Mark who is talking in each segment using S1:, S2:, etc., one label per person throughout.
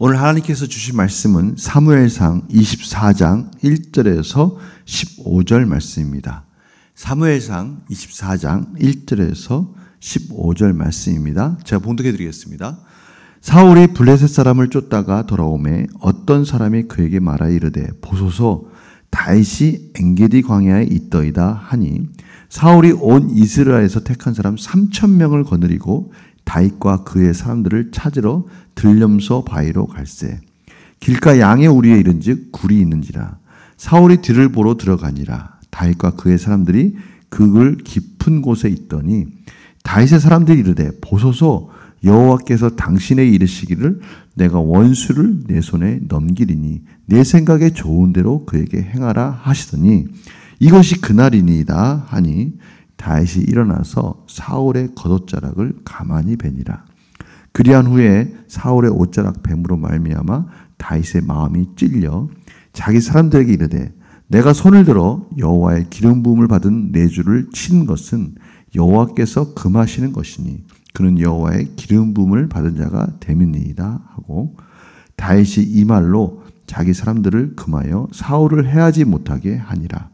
S1: 오늘 하나님께서 주신 말씀은 사무엘상 24장 1절에서 15절 말씀입니다. 사무엘상 24장 1절에서 15절 말씀입니다. 제가 봉독해 드리겠습니다. 사울이 블레셋 사람을 쫓다가 돌아오매 어떤 사람이 그에게 말하여 이르되 보소서 다윗이 엔게디 광야에 있더이다 하니 사울이 온 이스라엘에서 택한 사람 3,000명을 거느리고 다윗과 그의 사람들을 찾으러 들렴소 바위로 갈새 길가 양의 우리에 이른즉 굴이 있는지라 사울이 뒤를 보러 들어가니라 다윗과 그의 사람들이 그글 깊은 곳에 있더니 다윗의 사람들이 이르되 보소서 여호와께서 당신에 이르시기를 내가 원수를 내 손에 넘기리니 내 생각에 좋은 대로 그에게 행하라 하시더니 이것이 그날이니이다 하니 다윗이 일어나서 사울의 겉옷자락을 가만히 베니라. 그리한 후에 사울의 옷자락 뱀으로 말미암아 다윗의 마음이 찔려 자기 사람들에게 이르되 내가 손을 들어 여호와의 기름 부음을 받은 내 주를 친 것은 여호와께서 금하시는 것이니 그는 여호와의 기름 부음을 받은 자가 됨이니이다 하고 다윗이 이 말로 자기 사람들을 금하여 사울을 해하지 못하게 하니라.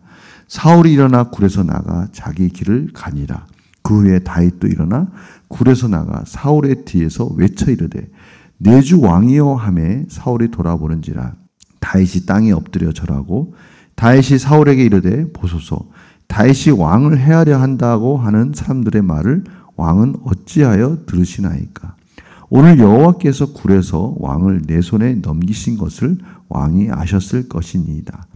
S1: 사울이 일어나 굴에서 나가 자기 길을 가니라. 그 후에 다윗도 일어나 굴에서 나가 사울의 뒤에서 외쳐 이르되 내 주 왕이여 하매 사울이 돌아보는지라 다윗이 땅에 엎드려 절하고 다윗이 사울에게 이르되 보소서 다윗이 왕을 해하려 한다고 하는 사람들의 말을 왕은 어찌하여 들으시나이까. 오늘 여호와께서 굴에서 왕을 내 손에 넘기신 것을 왕이 아셨을 것이니이다.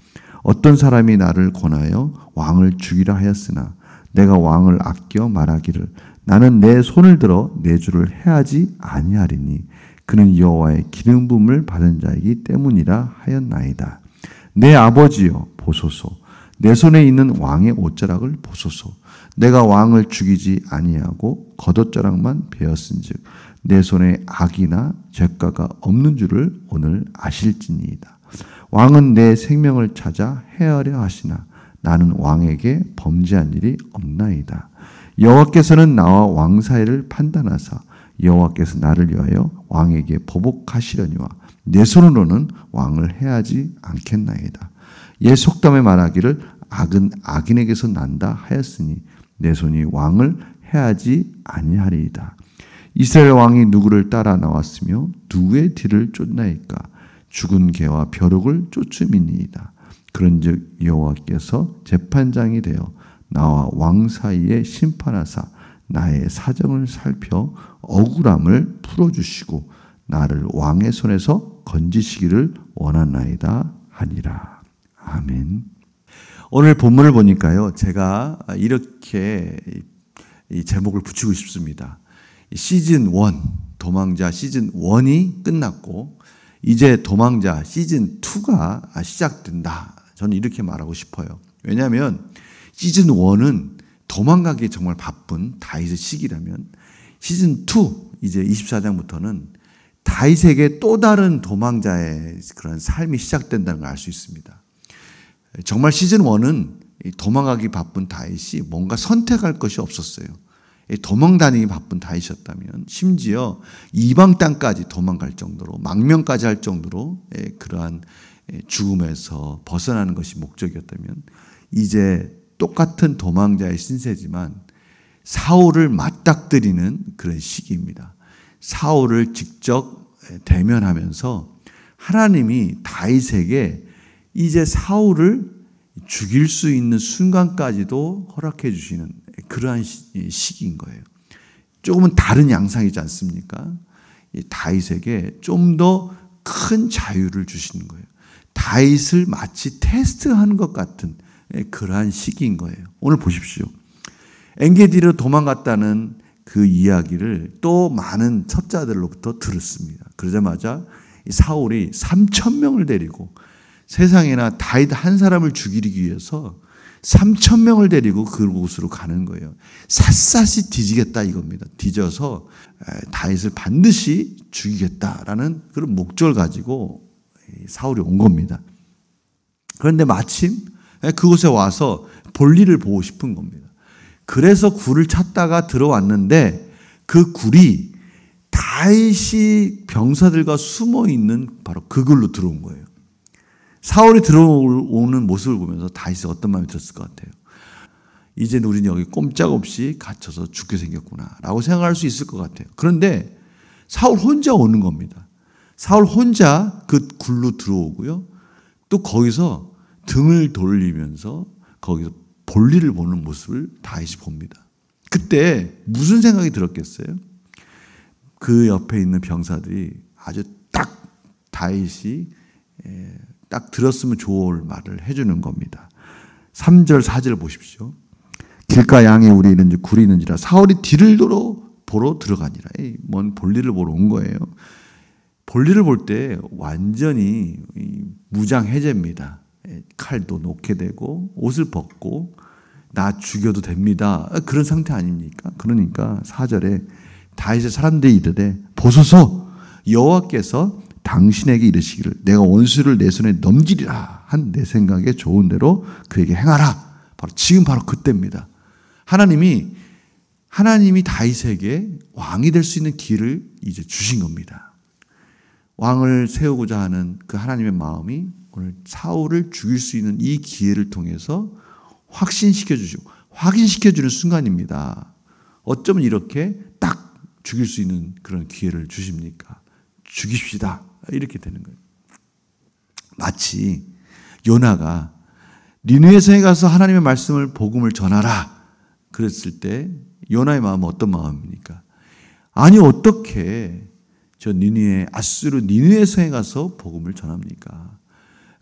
S1: 어떤 사람이 나를 권하여 왕을 죽이라 하였으나 내가 왕을 아껴 말하기를 나는 내 손을 들어 내 주를 해하지 아니하리니 그는 여호와의 기름 부음을 받은 자이기 때문이라 하였나이다. 내 아버지여 보소서 내 손에 있는 왕의 옷자락을 보소서 내가 왕을 죽이지 아니하고 겉옷자락만 베었은즉 내 손에 악이나 죄가가 없는 줄을 오늘 아실지니이다. 왕은 내 생명을 찾아 해하려 하시나 나는 왕에게 범죄한 일이 없나이다. 여호와께서는 나와 왕 사이를 판단하사 여호와께서 나를 위하여 왕에게 보복하시려니와 내 손으로는 왕을 해하지 않겠나이다. 옛 속담에 말하기를 악은 악인에게서 난다 하였으니 내 손이 왕을 해하지 아니하리이다. 이스라엘 왕이 누구를 따라 나왔으며 누구의 뒤를 쫓나이까. 죽은 개와 벼룩을 쫓음이니이다. 그런즉 여호와께서 재판장이 되어 나와 왕 사이에 심판하사 나의 사정을 살펴 억울함을 풀어주시고 나를 왕의 손에서 건지시기를 원하나이다 하니라. 아멘. 오늘 본문을 보니까요, 제가 이렇게 이 제목을 붙이고 싶습니다. 시즌 1, 도망자 시즌 1이 끝났고 이제 도망자 시즌 2가 시작된다. 저는 이렇게 말하고 싶어요. 왜냐하면 시즌 1은 도망가기에 정말 바쁜 다윗의 시기라면 시즌 2, 이제 24장부터는 다윗에게 또 다른 도망자의 그런 삶이 시작된다는 걸 알 수 있습니다. 정말 시즌 1은 도망가기 바쁜 다윗이 뭔가 선택할 것이 없었어요. 도망다니기 바쁜 다윗이었다면 심지어 이방 땅까지 도망갈 정도로 망명까지 할 정도로 그러한 죽음에서 벗어나는 것이 목적이었다면 이제 똑같은 도망자의 신세지만 사울을 맞닥뜨리는 그런 시기입니다. 사울을 직접 대면하면서 하나님이 다윗에게 이제 사울을 죽일 수 있는 순간까지도 허락해 주시는 그러한 시기인 거예요. 조금은 다른 양상이지 않습니까? 다윗에게 좀 더 큰 자유를 주시는 거예요. 다윗을 마치 테스트하는 것 같은 그러한 시기인 거예요. 오늘 보십시오. 엔게디로 도망갔다는 그 이야기를 또 많은 첩자들로부터 들었습니다. 그러자마자 사울이 3,000명을 데리고 세상에나 다윗 한 사람을 죽이기 위해서 3,000명을 데리고 그곳으로 가는 거예요. 샅샅이 뒤지겠다 이겁니다. 뒤져서 다윗을 반드시 죽이겠다라는 그런 목적을 가지고 사울이 온 겁니다. 그런데 마침 그곳에 와서 볼일을 보고 싶은 겁니다. 그래서 굴을 찾다가 들어왔는데 그 굴이 다윗이 병사들과 숨어 있는 바로 그 글로 들어온 거예요. 사울이 들어오는 모습을 보면서 다윗이 어떤 마음이 들었을 것 같아요. 이제는 우리는 여기 꼼짝없이 갇혀서 죽게 생겼구나 라고 생각할 수 있을 것 같아요. 그런데 사울 혼자 오는 겁니다. 사울 혼자 그 굴로 들어오고요. 또 거기서 등을 돌리면서 거기서 볼일을 보는 모습을 다윗이 봅니다. 그때 무슨 생각이 들었겠어요? 그 옆에 있는 병사들이 아주 딱 다윗이 딱 들었으면 좋을 말을 해주는 겁니다. 3절 4절 보십시오. 길가 양에 우리 있는지 굴이 있는지라 사울이 뒤를 보러 들어가니라. 뭔 볼일을 보러 온 거예요. 볼일을 볼 때 완전히 무장해제입니다. 칼도 놓게 되고 옷을 벗고 나 죽여도 됩니다. 그런 상태 아닙니까? 그러니까 4절에 다윗의 사람들이 이르되 보소서 여호와께서 당신에게 이르시기를 내가 원수를 내 손에 넘기리라 한 내 생각에 좋은 대로 그에게 행하라. 바로 그때입니다. 하나님이 다윗에게 왕이 될 수 있는 기회를 이제 주신 겁니다. 왕을 세우고자 하는 그 하나님의 마음이 오늘 사울을 죽일 수 있는 이 기회를 통해서 확인시켜주는 순간입니다. 어쩌면 이렇게 딱 죽일 수 있는 그런 기회를 주십니까? 죽입시다. 이렇게 되는 거예요. 마치 요나가 니느웨 성에 가서 하나님의 말씀을 복음을 전하라 그랬을 때 요나의 마음은 어떤 마음입니까? 아니 어떻게 저 아수르 니느웨 성에 가서 복음을 전합니까?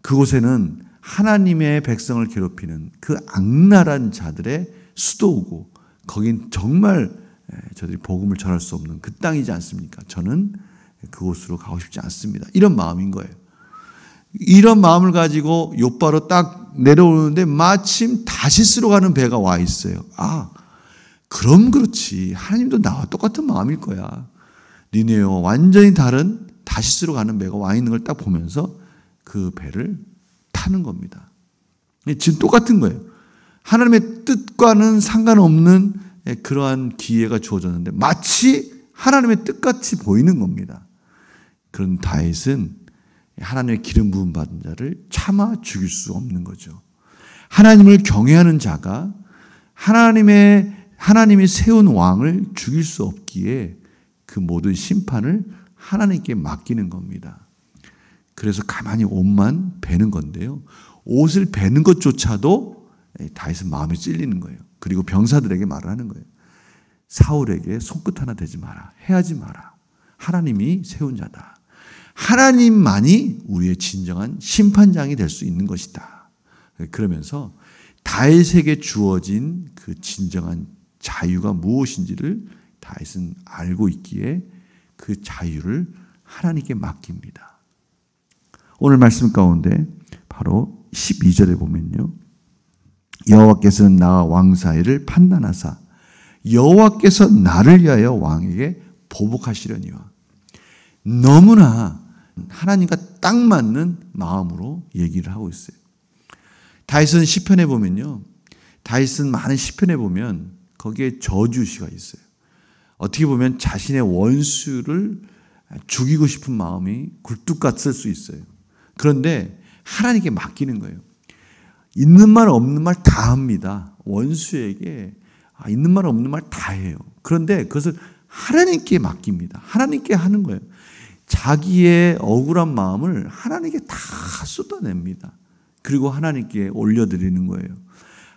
S1: 그곳에는 하나님의 백성을 괴롭히는 그 악랄한 자들의 수도고 거긴 정말 저들이 복음을 전할 수 없는 그 땅이지 않습니까? 저는 그곳으로 가고 싶지 않습니다. 이런 마음인 거예요. 이런 마음을 가지고 욥바로 딱 내려오는데 마침 다시스로 가는 배가 와 있어요. 그럼 그렇지. 하나님도 나와 똑같은 마음일 거야. 니느웨와 완전히 다른 다시스로 가는 배가 와 있는 걸 딱 보면서 그 배를 타는 겁니다. 지금 똑같은 거예요. 하나님의 뜻과는 상관없는 그러한 기회가 주어졌는데 마치 하나님의 뜻같이 보이는 겁니다. 그런 다윗은 하나님의 기름 부음 받은 자를 차마 죽일 수 없는 거죠. 하나님을 경외하는 자가 하나님이 세운 왕을 죽일 수 없기에 그 모든 심판을 하나님께 맡기는 겁니다. 그래서 가만히 옷만 베는 건데요. 옷을 베는 것조차도 다윗은 마음에 찔리는 거예요. 그리고 병사들에게 말을 하는 거예요. 사울에게 손끝 하나 대지 마라. 해하지 마라. 하나님이 세운 자다. 하나님만이 우리의 진정한 심판장이 될 수 있는 것이다. 그러면서 다윗에게 주어진 그 진정한 자유가 무엇인지를 다윗은 알고 있기에 그 자유를 하나님께 맡깁니다. 오늘 말씀 가운데 바로 12절에 보면요. 여호와께서는 나와 왕 사이를 판단하사 여호와께서 나를 위하여 왕에게 보복하시려니와. 너무나 하나님과 딱 맞는 마음으로 얘기를 하고 있어요. 다윗은 시편에 보면요. 다윗은 많은 시편에 보면 거기에 저주시가 있어요. 어떻게 보면 자신의 원수를 죽이고 싶은 마음이 굴뚝 같을 수 있어요. 그런데 하나님께 맡기는 거예요. 있는 말 없는 말 다 합니다. 원수에게 있는 말 없는 말 다 해요. 그런데 그것을 하나님께 맡깁니다. 하나님께 하는 거예요. 자기의 억울한 마음을 하나님께 다 쏟아냅니다. 그리고 하나님께 올려드리는 거예요.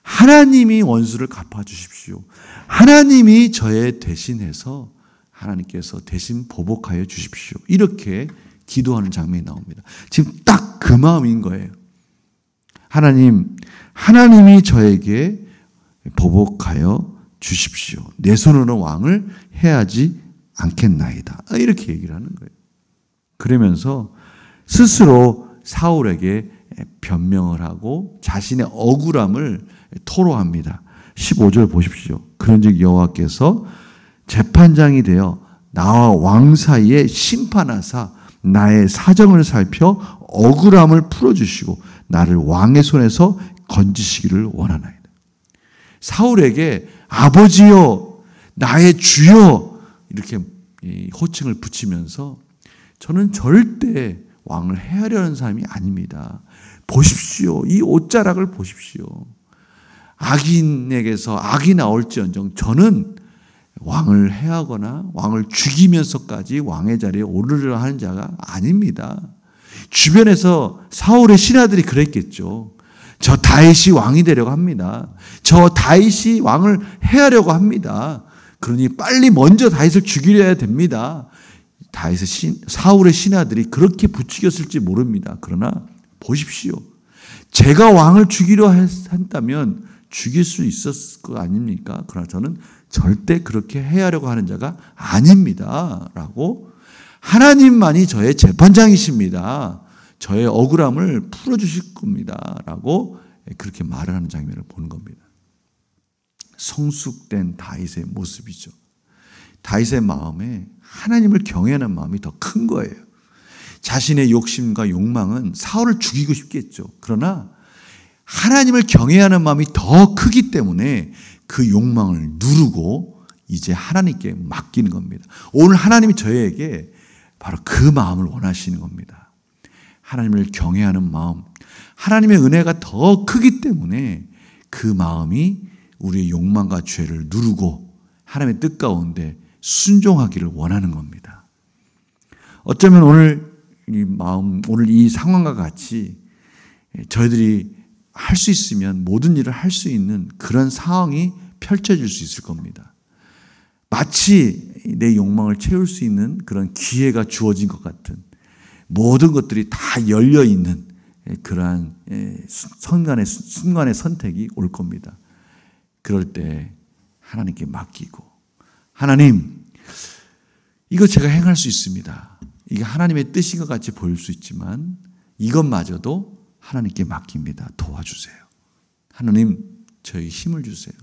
S1: 하나님이 원수를 갚아주십시오. 하나님이 저의 대신해서 하나님께서 대신 보복하여 주십시오. 이렇게 기도하는 장면이 나옵니다. 지금 딱 그 마음인 거예요. 하나님이 저에게 보복하여 주십시오. 내 손으로 왕을 해하지 않겠나이다. 이렇게 얘기를 하는 거예요. 그러면서 스스로 사울에게 변명을 하고 자신의 억울함을 토로합니다. 15절 보십시오. 그런즉 여호와께서 재판장이 되어 나와 왕 사이에 심판하사 나의 사정을 살펴 억울함을 풀어주시고 나를 왕의 손에서 건지시기를 원하나이다. 사울에게 아버지여 나의 주여 이렇게 이 호칭을 붙이면서 저는 절대 왕을 해하려는 사람이 아닙니다. 보십시오. 이 옷자락을 보십시오. 악인에게서 악이 나올지언정 저는 왕을 해하거나 왕을 죽이면서까지 왕의 자리에 오르려 하는 자가 아닙니다. 주변에서 사울의 신하들이 그랬겠죠. 저 다윗이 왕이 되려고 합니다. 저 다윗이 왕을 해하려고 합니다. 그러니 빨리 먼저 다윗을 죽이려야 됩니다. 사울의 신하들이 그렇게 부추겼을지 모릅니다. 그러나 보십시오. 제가 왕을 죽이려 한다면 죽일 수 있었을 거 아닙니까? 그러나 저는 절대 그렇게 해하려고 하는 자가 아닙니다. 라고 하나님만이 저의 재판장이십니다. 저의 억울함을 풀어주실 겁니다. 라고 그렇게 말을 하는 장면을 보는 겁니다. 성숙된 다윗의 모습이죠. 다윗의 마음에 하나님을 경외하는 마음이 더 큰 거예요. 자신의 욕심과 욕망은 사울을 죽이고 싶겠죠. 그러나 하나님을 경외하는 마음이 더 크기 때문에 그 욕망을 누르고 이제 하나님께 맡기는 겁니다. 오늘 하나님이 저에게 바로 그 마음을 원하시는 겁니다. 하나님을 경외하는 마음, 하나님의 은혜가 더 크기 때문에 그 마음이 우리의 욕망과 죄를 누르고 하나님의 뜻 가운데 순종하기를 원하는 겁니다. 어쩌면 오늘 이 상황과 같이 저희들이 할 수 있으면 모든 일을 할 수 있는 그런 상황이 펼쳐질 수 있을 겁니다. 마치 내 욕망을 채울 수 있는 그런 기회가 주어진 것 같은 모든 것들이 다 열려 있는 그러한 순간의 선택이 올 겁니다. 그럴 때 하나님께 맡기고 하나님, 이거 제가 행할 수 있습니다. 이게 하나님의 뜻인 것 같이 보일 수 있지만 이것마저도 하나님께 맡깁니다. 도와주세요. 하나님, 저에게 힘을 주세요.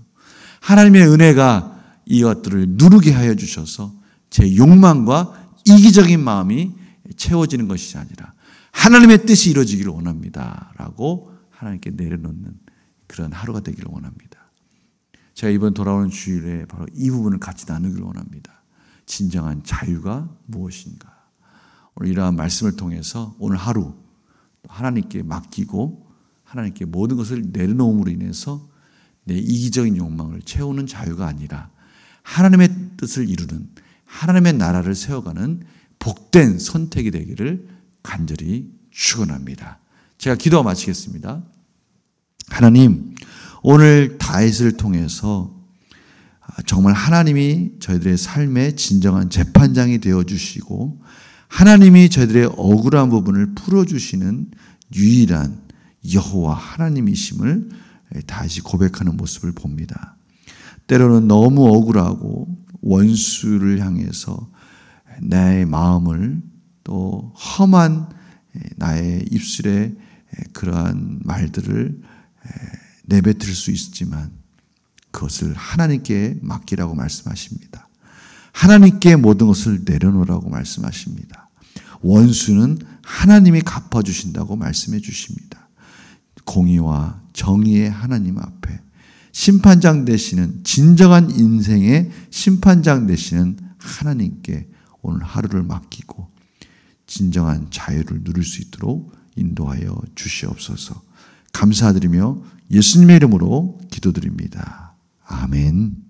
S1: 하나님의 은혜가 이것들을 누르게 하여 주셔서 제 욕망과 이기적인 마음이 채워지는 것이 아니라 하나님의 뜻이 이루어지기를 원합니다. 라고 하나님께 내려놓는 그런 하루가 되기를 원합니다. 제가 이번 돌아오는 주일에 바로 이 부분을 같이 나누기를 원합니다. 진정한 자유가 무엇인가? 오늘 이러한 말씀을 통해서 오늘 하루 하나님께 맡기고 하나님께 모든 것을 내려놓음으로 인해서 내 이기적인 욕망을 채우는 자유가 아니라 하나님의 뜻을 이루는 하나님의 나라를 세워가는 복된 선택이 되기를 간절히 축원합니다. 제가 기도와 마치겠습니다. 하나님, 오늘 다윗을 통해서 정말 하나님이 저희들의 삶의 진정한 재판장이 되어주시고 하나님이 저희들의 억울한 부분을 풀어주시는 유일한 여호와 하나님이심을 다시 고백하는 모습을 봅니다. 때로는 너무 억울하고 원수를 향해서 나의 마음을 또 험한 나의 입술에 그러한 말들을 내뱉을 수 있지만 그것을 하나님께 맡기라고 말씀하십니다. 하나님께 모든 것을 내려놓으라고 말씀하십니다. 원수는 하나님이 갚아주신다고 말씀해 주십니다. 공의와 정의의 하나님 앞에 심판장 되시는 진정한 인생의 심판장 되시는 하나님께 오늘 하루를 맡기고 진정한 자유를 누릴 수 있도록 인도하여 주시옵소서. 감사드리며 예수님의 이름으로 기도드립니다. 아멘.